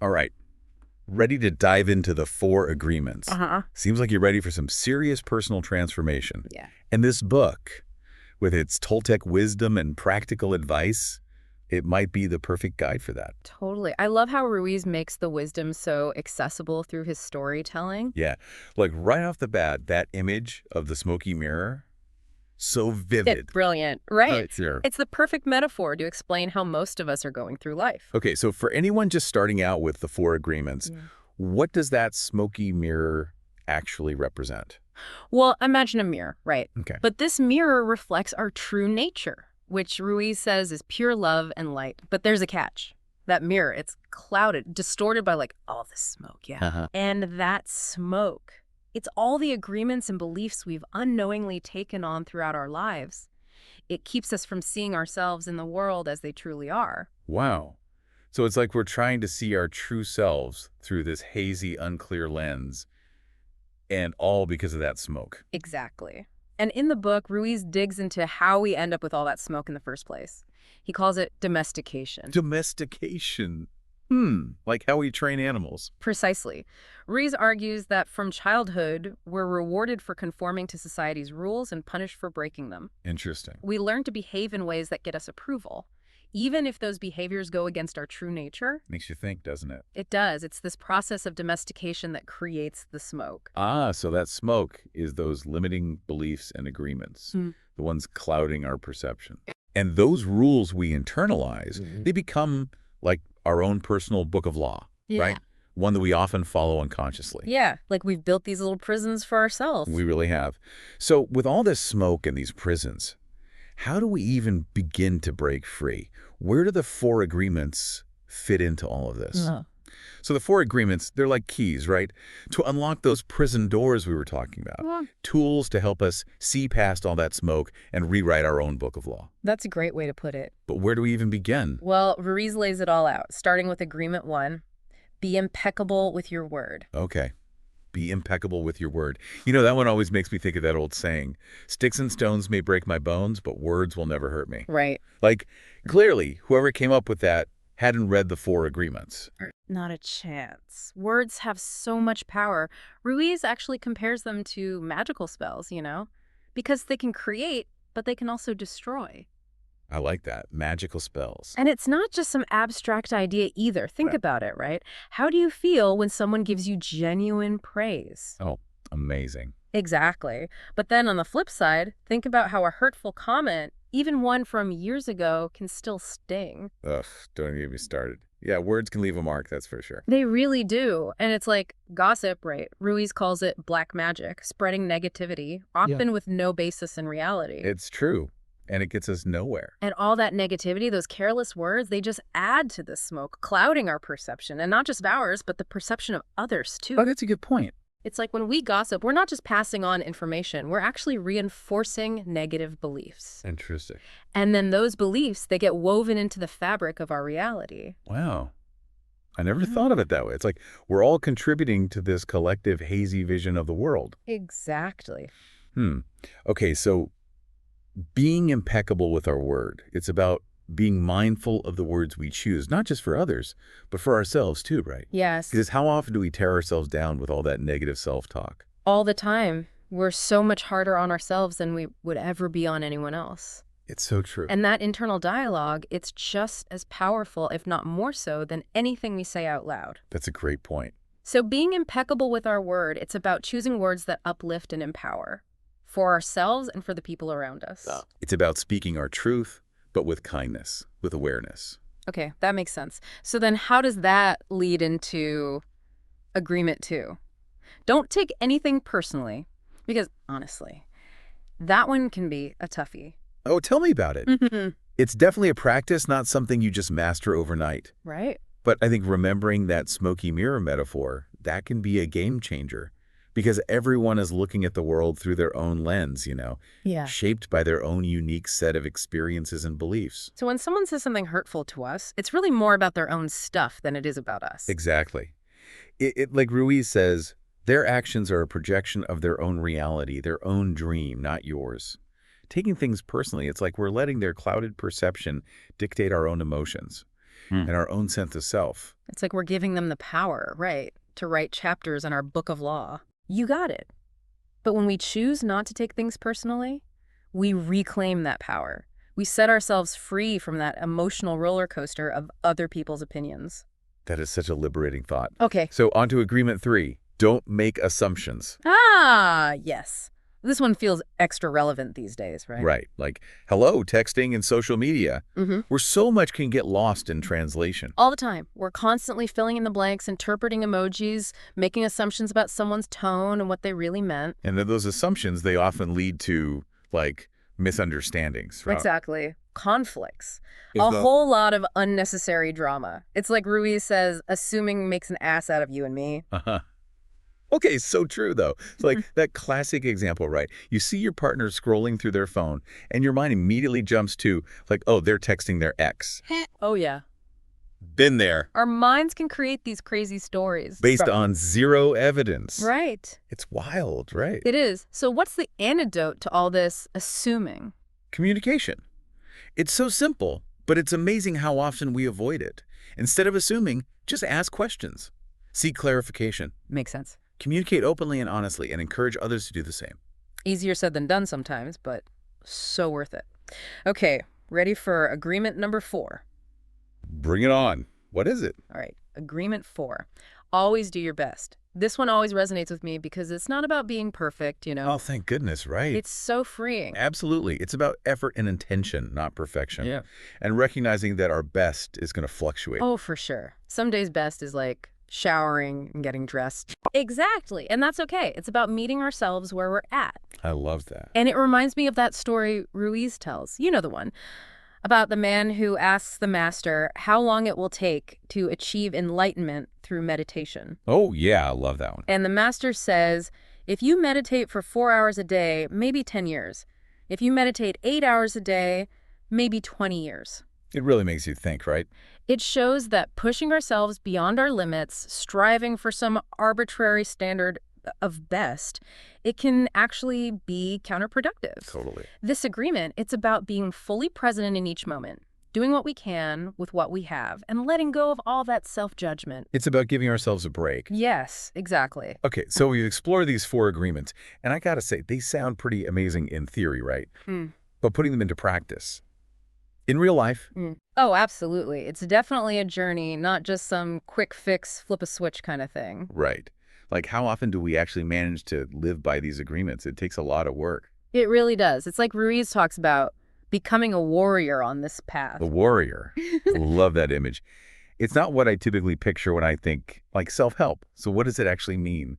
All right. Ready to dive into the four agreements. Uh-huh. Seems like you're ready for some serious personal transformation. Yeah. And this book, with its Toltec wisdom and practical advice, it might be the perfect guide for that. Totally. I love how Ruiz makes the wisdom so accessible through his storytelling. Yeah, like right off the bat, that image of the smoky mirror, so vivid. It's brilliant, right? Right there. It's the perfect metaphor to explain how most of us are going through life. Okay, so for anyone just starting out with the four agreements, Yeah. what does that smoky mirror actually represent? Well, imagine a mirror, right? Okay. But this mirror reflects our true nature, which Ruiz says is pure love and light. But there's a catch. That mirror, it's clouded, distorted by like all the smoke, yeah. Uh-huh. And that smoke, it's all the agreements and beliefs we've unknowingly taken on throughout our lives. It keeps us from seeing ourselves in the world as they truly are. Wow. So it's like we're trying to see our true selves through this hazy, unclear lens, and all because of that smoke. Exactly. And in the book, Ruiz digs into how we end up with all that smoke in the first place. He calls it domestication. Domestication. Like how we train animals. Precisely. Ruiz argues that from childhood, we're rewarded for conforming to society's rules and punished for breaking them. Interesting. We learn to behave in ways that get us approval, even if those behaviors go against our true nature. Makes you think, doesn't it? It does. It's this process of domestication that creates the smoke. Ah, so that smoke is those limiting beliefs and agreements, the ones clouding our perception. And those rules we internalize, they become like our own personal book of law, right? One that we often follow unconsciously. Yeah, like we've built these little prisons for ourselves. We really have. So with all this smoke and these prisons, how do we even begin to break free? Where do the four agreements fit into all of this? So the four agreements, they're like keys, right? To unlock those prison doors we were talking about. Tools to help us see past all that smoke and rewrite our own book of law. That's a great way to put it. But where do we even begin? Well, Ruiz lays it all out, starting with agreement 1. Be impeccable with your word. Okay. Be impeccable with your word. You know, that one always makes me think of that old saying, sticks and stones may break my bones, but words will never hurt me. Right. Like, clearly, whoever came up with that hadn't read the four agreements. Not a chance. Words have so much power. Ruiz actually compares them to magical spells, you know, because they can create, but they can also destroy. I like that. Magical spells. And it's not just some abstract idea either. Think about it, right? How do you feel when someone gives you genuine praise? Oh, amazing. Exactly. But then on the flip side, think about how a hurtful comment, even one from years ago, can still sting. Ugh, don't even get me started. Yeah, words can leave a mark, that's for sure. They really do. And it's like gossip, right? Ruiz calls it black magic, spreading negativity, often with no basis in reality. It's true. And it gets us nowhere. And all that negativity, those careless words, they just add to the smoke, clouding our perception. And not just ours, but the perception of others, too. Oh, that's a good point. It's like when we gossip, we're not just passing on information. We're actually reinforcing negative beliefs. Interesting. And then those beliefs, they get woven into the fabric of our reality. Wow. I never thought of it that way. It's like we're all contributing to this collective hazy vision of the world. Exactly. Okay, so being impeccable with our word, it's about being mindful of the words we choose, not just for others, but for ourselves too, right? Yes. Because how often do we tear ourselves down with all that negative self-talk? All the time. We're so much harder on ourselves than we would ever be on anyone else. It's so true. And that internal dialogue, it's just as powerful, if not more so, than anything we say out loud. That's a great point. So being impeccable with our word, it's about choosing words that uplift and empower for ourselves and for the people around us. It's about speaking our truth, but with kindness, with awareness. Okay, that makes sense. So then how does that lead into agreement 2? Don't take anything personally, because honestly, that one can be a toughie. Oh, tell me about it. It's definitely a practice, not something you just master overnight. Right. But I think remembering that smoky mirror metaphor, that can be a game changer. Because everyone is looking at the world through their own lens, you know, shaped by their own unique set of experiences and beliefs. So when someone says something hurtful to us, it's really more about their own stuff than it is about us. Exactly. Like Ruiz says, their actions are a projection of their own reality, their own dream, not yours. Taking things personally, it's like we're letting their clouded perception dictate our own emotions. and our own sense of self. It's like we're giving them the power, right, to write chapters in our book of law. You got it. But when we choose not to take things personally, we reclaim that power. We set ourselves free from that emotional roller coaster of other people's opinions. That is such a liberating thought. Okay. So on to agreement 3. Don't make assumptions. Ah, yes. This one feels extra relevant these days, right? Right. Like, hello, texting and social media, where so much can get lost in translation. All the time. We're constantly filling in the blanks, interpreting emojis, making assumptions about someone's tone and what they really meant. And then those assumptions, they often lead to, like, misunderstandings. Right? Exactly. Conflicts. Whole lot of unnecessary drama. It's like Ruiz says, assuming makes an ass out of you and me. Okay, so true, though. It's like that classic example, right? You see your partner scrolling through their phone, and your mind immediately jumps to, like, oh, they're texting their ex. Oh, yeah. Been there. Our minds can create these crazy stories. Based on zero evidence. Right. It's wild, right? It is. So what's the antidote to all this assuming? Communication. It's so simple, but it's amazing how often we avoid it. Instead of assuming, just ask questions. Seek clarification. Makes sense. Communicate openly and honestly, and encourage others to do the same. Easier said than done sometimes, but so worth it. Okay, ready for agreement number 4. Bring it on. What is it? All right, agreement 4. Always do your best. This one always resonates with me because it's not about being perfect, you know. Oh, thank goodness, right? It's so freeing. Absolutely. It's about effort and intention, not perfection. Yeah. And recognizing that our best is going to fluctuate. Oh, for sure. Some days best is like showering and getting dressed. Exactly. And that's okay. It's about meeting ourselves where we're at. I love that. And it reminds me of that story Ruiz tells. You know the one. About the man who asks the master how long it will take to achieve enlightenment through meditation. Oh, yeah, I love that one. And the master says, if you meditate for 4 hours a day, maybe 10 years. If you meditate 8 hours a day, maybe 20 years. It really makes you think, right? It shows that pushing ourselves beyond our limits, striving for some arbitrary standard of best, it can actually be counterproductive. Totally. This agreement, it's about being fully present in each moment, doing what we can with what we have, and letting go of all that self-judgment. It's about giving ourselves a break. Yes, exactly. Okay, so we've explored these 4 agreements, and I gotta say, they sound pretty amazing in theory, right? But putting them into practice, in real life. Oh, absolutely. It's definitely a journey, not just some quick fix, flip a switch kind of thing. Right. Like, how often do we actually manage to live by these agreements? It takes a lot of work. It really does. It's like Ruiz talks about becoming a warrior on this path. The warrior. I love that image. It's not what I typically picture when I think, like, self-help. So what does it actually mean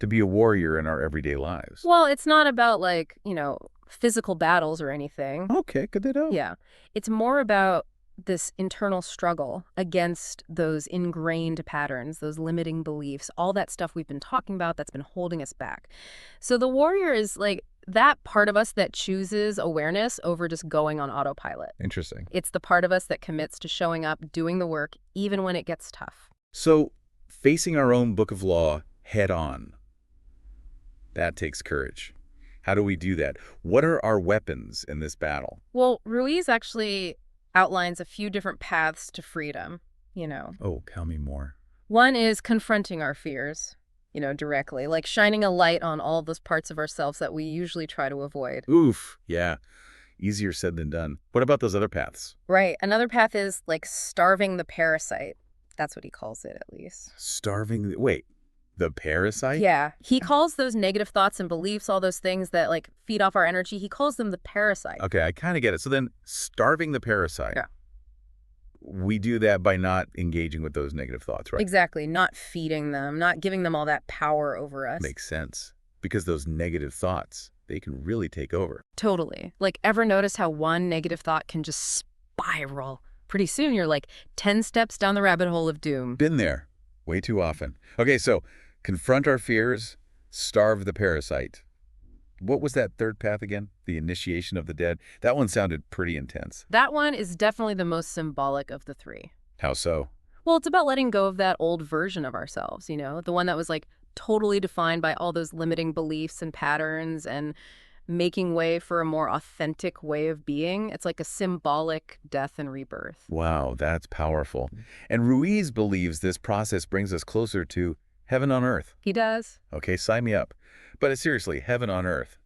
to be a warrior in our everyday lives? Well, it's not about, like, you know, physical battles or anything. Okay, good to know. Yeah. It's more about this internal struggle against those ingrained patterns, those limiting beliefs, all that stuff we've been talking about that's been holding us back. So the warrior is like that part of us that chooses awareness over just going on autopilot. Interesting. It's the part of us that commits to showing up, doing the work, even when it gets tough. So facing our own book of law head on, that takes courage. How do we do that? What are our weapons in this battle? Well, Ruiz actually outlines a few different paths to freedom, you know. Oh, tell me more. One is confronting our fears, you know, directly, like shining a light on all those parts of ourselves that we usually try to avoid. Oof, yeah. Easier said than done. What about those other paths? Right. Another path is like starving the parasite. That's what he calls it, at least. Starving, wait, the parasite? Yeah. He calls those negative thoughts and beliefs, all those things that like feed off our energy, he calls them the parasite. Okay, I kind of get it. So then starving the parasite. Yeah. We do that by not engaging with those negative thoughts, right? Exactly. Not feeding them, not giving them all that power over us. Makes sense. Because those negative thoughts, they can really take over. Totally. Like, ever notice how one negative thought can just spiral? Pretty soon you're like 10 steps down the rabbit hole of doom. Been there. Way too often. Okay, so confront our fears, starve the parasite. What was that third path again? The initiation of the dead? That one sounded pretty intense. That one is definitely the most symbolic of the three. How so? Well, it's about letting go of that old version of ourselves, you know, the one that was like totally defined by all those limiting beliefs and patterns and making way for a more authentic way of being. It's like a symbolic death and rebirth. Wow, that's powerful. And Ruiz believes this process brings us closer to heaven on earth. He does. Okay, sign me up. But seriously, heaven on earth.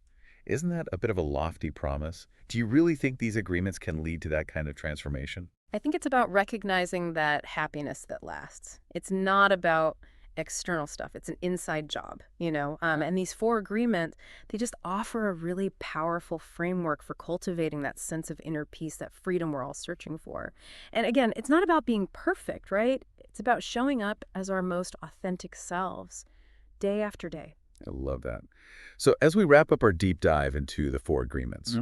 Isn't that a bit of a lofty promise? Do you really think these agreements can lead to that kind of transformation? I think it's about recognizing that happiness that lasts. It's not about external stuff. It's an inside job, you know? And these 4 agreements, they just offer a really powerful framework for cultivating that sense of inner peace, that freedom we're all searching for. And again, it's not about being perfect, right? It's about showing up as our most authentic selves day after day. I love that. So as we wrap up our deep dive into the 4 agreements,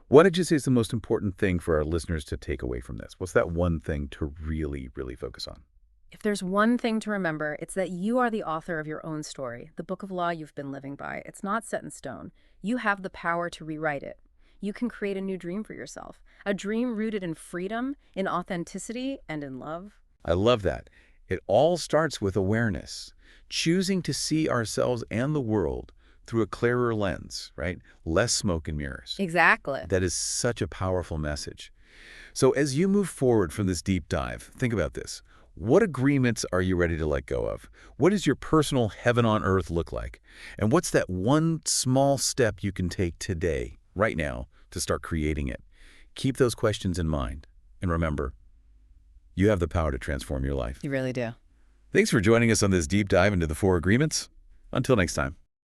what did you say is the most important thing for our listeners to take away from this? What's that one thing to really, really focus on? If there's one thing to remember, it's that you are the author of your own story, the book of law you've been living by. It's not set in stone. You have the power to rewrite it. You can create a new dream for yourself, a dream rooted in freedom, in authenticity, and in love. I love that. It all starts with awareness, choosing to see ourselves and the world through a clearer lens, right? Less smoke and mirrors. Exactly. That is such a powerful message. So as you move forward from this deep dive, think about this. What agreements are you ready to let go of? What does your personal heaven on earth look like? And what's that one small step you can take today, right now, to start creating it? Keep those questions in mind. And remember, you have the power to transform your life. You really do. Thanks for joining us on this deep dive into the 4 agreements. Until next time.